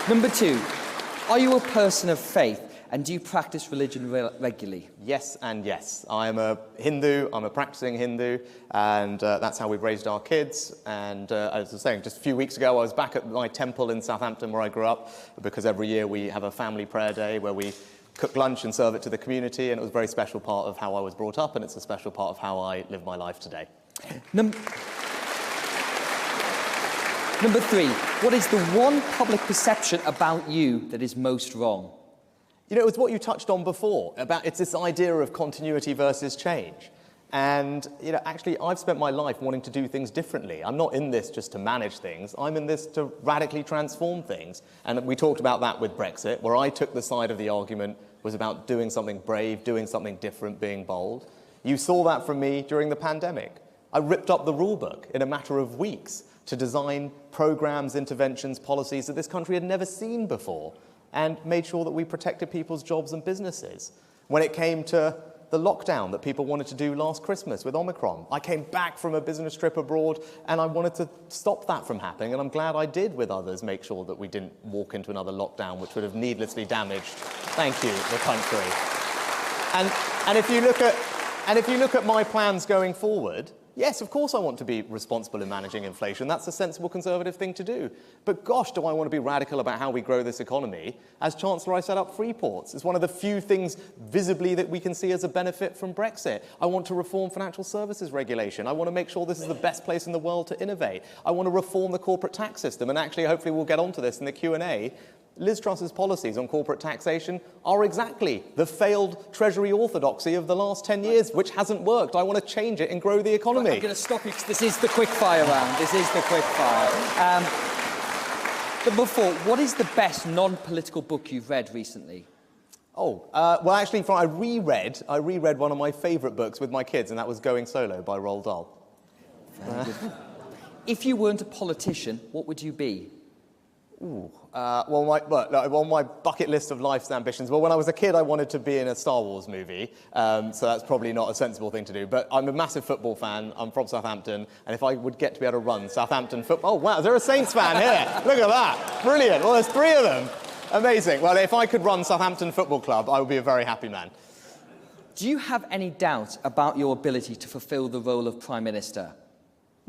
Number 2, are you a person of faith and do you practice religion regularly? Yes and yes. I'm a Hindu, I'm a practicing Hindu, and that's how we've raised our kids. And as I was saying, just a few weeks ago, I was back at my temple in Southampton where I grew up, because every year we have a family prayer day where we cook lunch and serve it to the community, and it was a very special part of how I was brought up, and it's a special part of how I live my life today. Number 3, what is the one public perception about you that is most wrong? You know, it's what you touched on before, about it's this idea of continuity versus change. And, you know, actually, I've spent my life wanting to do things differently. I'm not in this just to manage things. I'm in this to radically transform things. And we talked about that with Brexit, where I took the side of the argument was about doing something brave, doing something different, being bold. You saw that from me during the pandemic. I ripped up the rule book in a matter of weeks to design programs, interventions, policies that this country had never seen before, and made sure that we protected people's jobs and businesses. When it came to the lockdown that people wanted to do last Christmas with Omicron, I came back from a business trip abroad and I wanted to stop that from happening, and I'm glad I did with others make sure that we didn't walk into another lockdown which would have needlessly damaged, thank you, the country. And if you look at my plans going forward, yes, of course I want to be responsible in managing inflation. That's a sensible Conservative thing to do. But gosh, do I want to be radical about how we grow this economy. As Chancellor, I set up free ports. It's one of the few things visibly that we can see as a benefit from Brexit. I want to reform financial services regulation. I want to make sure this is the best place in the world to innovate. I want to reform the corporate tax system. And actually, hopefully we'll get onto this in the Q&A. Liz Truss's policies on corporate taxation are exactly the failed Treasury orthodoxy of the last 10 years, which hasn't worked. I want to change it and grow the economy. I'm going to stop you because this is the quickfire round. This is the quickfire. Number 4, what is the best non-political book you've read recently? Well, actually, I reread one of my favourite books with my kids, and that was Going Solo by Roald Dahl. If you weren't a politician, what would you be? On my bucket list of life's ambitions, well, when I was a kid, I wanted to be in a Star Wars movie, so that's probably not a sensible thing to do. But I'm a massive football fan. I'm from Southampton, and if I would get to be able to run Southampton football... Oh, wow, is there a Saints fan here? Look at that. Brilliant. Well, there's 3 of them. Amazing. Well, if I could run Southampton Football Club, I would be a very happy man. Do you have any doubt about your ability to fulfil the role of Prime Minister?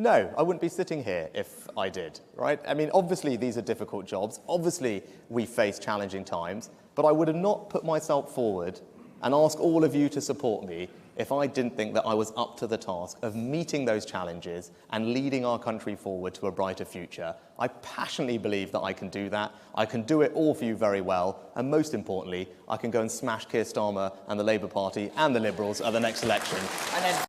No, I wouldn't be sitting here if I did, right? I mean, obviously, these are difficult jobs. Obviously, we face challenging times. But I would have not put myself forward and asked all of you to support me if I didn't think that I was up to the task of meeting those challenges and leading our country forward to a brighter future. I passionately believe that I can do that. I can do it all for you very well. And most importantly, I can go and smash Keir Starmer and the Labour Party and the Liberals at the next election. And then